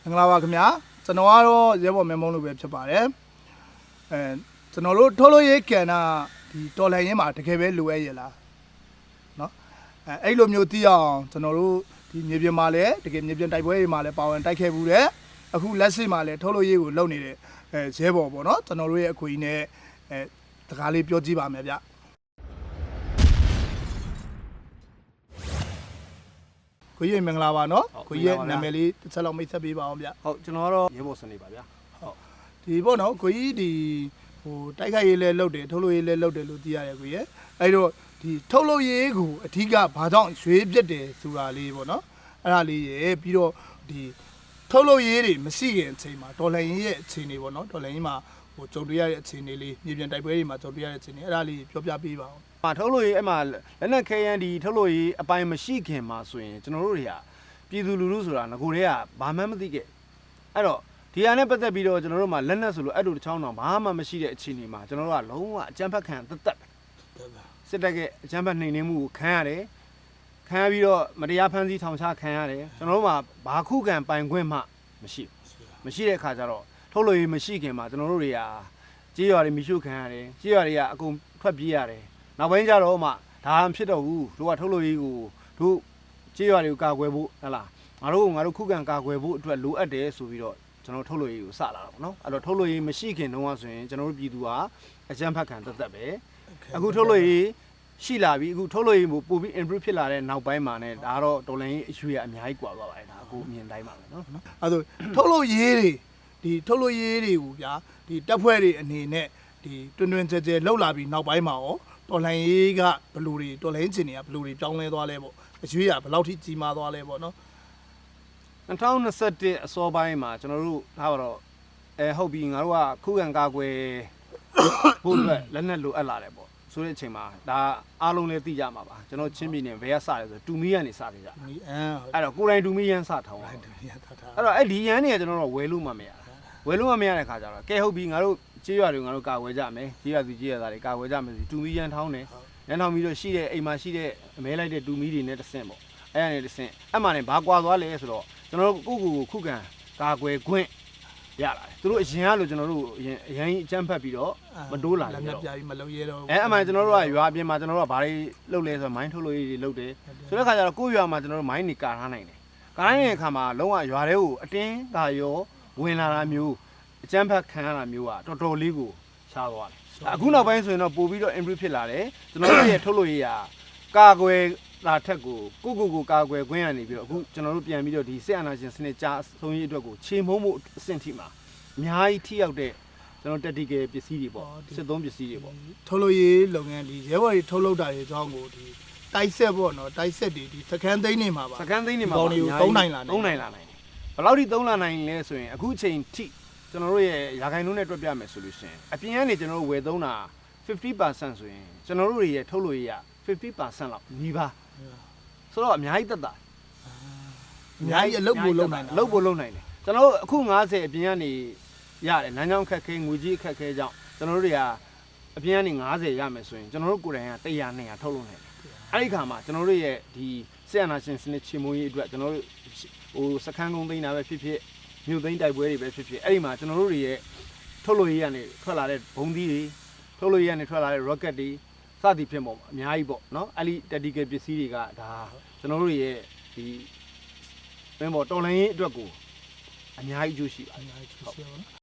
မင်္ဂလာပါခင်ဗျာကျွန်တော်ကတော့ရဲဘော်မင်းမုံလို့ပဲဖြစ်ပါတယ်ကျွန်တော်တို့ထုတ်လို့ရေးကန်တာဒီတော်လိုင်းရင်းမှာတကယ်ပဲလိုအပ်ရလားเนาะအဲ့လိုမျိုးသိအောင်ကျွန်တော်တို့ဒီမြေပြင်မှာလည်းတကယ်မြေပြင်တိုက်ပွဲတွေမှာလည်းပါဝင်တိုက်ခဲ့ဘူးတယ်အခုလက်ရှိမှာလည်းထုတ်လို့ရေးကိုလုပ်နေတဲ့ရဲဘော်ပေါ့เนาะကျွန်တော်တို့ရဲ့အခွင့်အရေးနဲ့တကားလေးပြောကြည့်ပါမယ်ဗျကိုကြီးမင်္ဂလာပါเนาะကိုကြီးရဲ့နာမည်လေးတစ်ချက်လောက်မိတ်ဆက်ပေးပါအောင်ဗျဟုတ်ကျွန်တော်ကတော့ရဲဘော်စနေပါဗျာဟုတ်ဒီပေါ့เนาะကိုကြီးဒီဟိုတိုက်ခိုက်ရေးလဲလုပ်တယ်ထုတ်လို့ရေးလဲလုပ်တယ်လို့သိရတယ်ကိုကြီးအဲ့တော့ဒီထုတ်လို့ရေးကိုအဓိကဘာကြောင့်ရွေးပြစ်တယ်ဆိုတာလေးပေါ့เนาะအဲ့ဒါလေးရေပြီးတော့ဒီထုတ်လို့ရေးတွေမရှိခင်အချိန်မှာဒေါ်လာရင်းရဲ့အခြေအနေပေါ့เนาะဒေါ်လာရင်းမှာဟိုကြုံတွေ့ရတဲ့အခြေအနေလေးမြေပြင်တိုက်ပွဲတွေမှာကြုံတွေ့ရတဲ့အခြေအနေအဲ့ဒါလေးပြောပြပေးပါအောင်ထုတ်လို့ရေးအဲ့မှာလက်နက်ခဲယမ်းဒီထုတ်လို့ရေးအပိုင်းမရှိခင်မှာဆိုရင်ကျွန်တော်တို့တွေကပြည်သူလူထုဆိုတာငကိုတွေကဘာမှမသိခဲ့အဲ့တော့ဒီဟာနဲ့ပတ်သက်ပြီးတော့ကျွန်တော်တို့မှာလက်နက်ဆိုလို့အဲ့လိုတစ်ချောင်းတော့ဘာမှမရှိတဲ့အခြေအနေမှာကျွန်တော်တို့ကလုံးဝအကြမ်းဖက်ခံသက်စစ်တပ်ရဲ့အကြမ်းဖက်နှိမ်နင်းမှုကိုခံရတယ်ခံရပြီးတော့မတရားဖမ်းဆီးထောင်ချခံရတယ်ကျွန်တော်တို့မှာဘာခုခံပိုင်ခွင့်မှမရှိတဲ့အခါကျတော့ထုတ်လို့ရေးမရှိခင်မှာကျွန်တော်တို့တွေကကြေးရွာတွေမိရှုခံရတယ်ကြေးရွာတွေကအကုန်ထွက်ပြေးရတယ်နောက်ပိုင်းကျတော့မှဒါမှဖြစ်တော့ဘူးတို့ကထုတ်လို့ရေးကိုတို့ကြေးရွာတွေကိုကာကွယ်ဖို့ဟလားငါတို့ခုခံကာကွယ်ဖို့အတွက်လိုအပ်တယ်ဆိုပြီးတော့ကျွန်တော်ထုတ်လို့ရေးကိုစလာတာပေါ့နော်အဲ့တော့ထုတ်လို့ရေးမရှိခင်တုန်းကဆိုရင်ကျွန်တော်တို့ပြည်သူဟာအကြမ်းဖက်ခံသက်ပဲအခုထုတ်လို့ရေးရှိလာပြီအခုထုတ်လို့ရေးပို့ပြီး improve ဖြစ်လာတဲ့နောက်ပိုင်းမှာ ਨੇ ဒါတော့တော်လိုင်းရေးအရွေးအများကြီးကွာသွားပါတယ်ဒါအခုမြင်တိုင်းပါပဲနော်အဲ့ဒါထုတ်လို့ရေးတွေဒီထုတ်လို့ရေးတွေကိုဗျာဒီတပ်ဖွဲ့တွေအနေနဲ့ဒီတွင်တွင်ကြဲကြဲလှုပ်လာပြီးနောက်ပိုင်းမှာရောတော်လိုင်းရေးကဘလူတွေတော်လိုင်းချင်တွေကဘလူတွေပြောင်းလဲသွားလဲပေါ့အရွေးကဘယ်လောက်ထိကြီးမားသွားလဲပေါ့နော်2021အစောပိုင်းမှာကျွန်တော်တို့ထားပါတော့ဟုတ်ပြီငါတို့ကခုခံကာကွယ်ဖို့အတွက်လက်နက်လိုအပ်လာတယ်ပေါ့ဆိုတဲ့အချိန်မှာဒါအားလုံးလည်းသိကြမှာပါကျွန်တော်ချင်းပြည်နယ်ဘယ်ကစတယ်ဆိုတူမီကနေစတယ်ကြအဲ့တော့ကိုယ်တိုင်တူမီရန်စထောင်းအဲ့တော့အဲ့ဒီရန်တွေကကျွန်တော်တို့ဝယ်လို့မှမရတဲ့ခါကျတော့ကဲဟုတ်ပြီငါတို့ကြေးရွာတွေငါတို့ကာကွယ်ကြမယ်ကြေးရွာသူကြေးရွာသားတွေကာကွယ်ကြမယ်တူမီရန်ထောင်းတယ်ရန်ထောင်းပြီးတော့ရှိတဲ့အိမ်မှာရှိတဲ့အမဲလိုက်တဲ့တူမီတွေနဲ့တဆင့်ပေါ့အဲ့ကနေတဆင့်အမှန်နဲ့ဘာကွာသွားလဲဆိုတော့ကျွန်တော်တို့ကိုခုခံကာကွယ်ခွင့်ရလာတယ်သူတို့အရင်ကလို့ကျွန်တော်တို့အရင်အကြမ်းဖက်ပြီးတော့မတိုးလာဘူးလက်ပြပြီးမလုံရဲတော့အမှန်ကျွန်တော်တို့ကရွာအပြင်မှာကျွန်တော်တို့ကဘာတွေလုပ်လဲဆိုတော့မိုင်းထုတ်လို့တွေလုပ်တယ်ဆိုတဲ့ခါကျတော့ကိုယ့်ရွာမှာကျွန်တော်တို့မိုင်းတွေကာထားနိုင်တယ်ကာထားတဲ့အခါမှာလုံးဝရွာတွေကိုအတင်းကာရောဝင်လာတာမျိုးအကြမ်းဖက်ခံရတာမျိုးကတော်တော်လေးကိုရှားသွားတယ်အခုနောက်ပိုင်းဆိုရင်တော့ပို့ပြီးတော့ improve ဖြစ်လာတယ်ကျွန်တော်တို့ရဲ့ထုတ်လို့ရကာကွယ်လာထက်ကိုကာကွယ်ခွင့်ရနေပြီးတော့အခုကျွန်တော်တို့ပြန်ပြီးတော့ဒီစစ်အာဏာရှင်စနစ်ကြားဆုံးရေးအတွက်ကိုခြေမုံမှုအဆင့်ထိမှာအများကြီးထိရောက်တဲ့ကျွန်တော် tactical ပစ္စည်းတွေပေါ့စစ်သုံးပစ္စည်းတွေပေါ့ထုတ်လို့ရေးလုပ်ငန်းဒီရဲဘော်တွေထုတ်လုပ်တာတွေအကြောင်းကိုဒီတိုက်ဆက်ပေါ့နော်တိုက်ဆက်တွေဒီစကန်သိန်းနေမှာပါစကန်သိန်းနေမှာပေါင်းတွေကိုသုံးနိုင်လာနိုင်တယ်ဘယ်လောက်ထိသုံးလာနိုင်လဲဆိုရင်အခုချိန်ထိကျွန်တော်တို့ရဲ့ရာခိုင်နှုန်းနဲ့တွက်ပြမယ်ဆိုလို့ရှိရင်အပြင်ကနေကျွန်တော်တို့ဝယ်သုံးတာ50% ဆိုရင်ကျွန်တော်တို့ရဲ့ထုတ်လို့ရေးရ50% လောက်ညီပါဆိုတော့အများကြီးတက်တာအများကြီးအလုပ်ပို့လုပ်နိုင်တယ်ကျွန်တော်တို့အခု90အပြင်ကနေရတယ်လမ်းကြောင်းခက်ခဲငွေကြီးခက်ခဲကြောင်းကျွန်တော်တို့တွေကအပြင်ကနေ90ရမယ်ဆိုရင်ကျွန်တော်တို့ကိုယ်တိုင်က100 200ထုတ်လုပ်နိုင်တယ်အဲ့ဒီခါမှာကျွန်တော်တို့ရဲ့ဒီစစ်အာဏာရှင်စနစ်ချေမှုန်းရေးအတွက်ကျွန်တော်တို့ဟိုစခန်းကုန်းသိမ်းတာပဲဖြစ်ဖြစ်မြို့သိမ်းတိုက်ပွဲတွေပဲဖြစ်ဖြစ်အဲ့ဒီမှာကျွန်တော်တို့တွေရဲ့ထုတ်လုပ်ရေးကနေထွက်လာတဲ့ဘုံသီးတွေထုတ်လုပ်ရေးကနေထွက်လာတဲ့ rocket တွေစသည်ဖြင့်ပေါ့အများကြီးပေါ့နော်အဲ့ဒီ tactical ပစ္စည်းတွေကဒါကျွန်တော်တို့ရဲ့ဒီဘယ်ပေါ့တော်လိုင်းရေးအတွက်ကိုအများကြီးအကျိုးရှိပါတယ်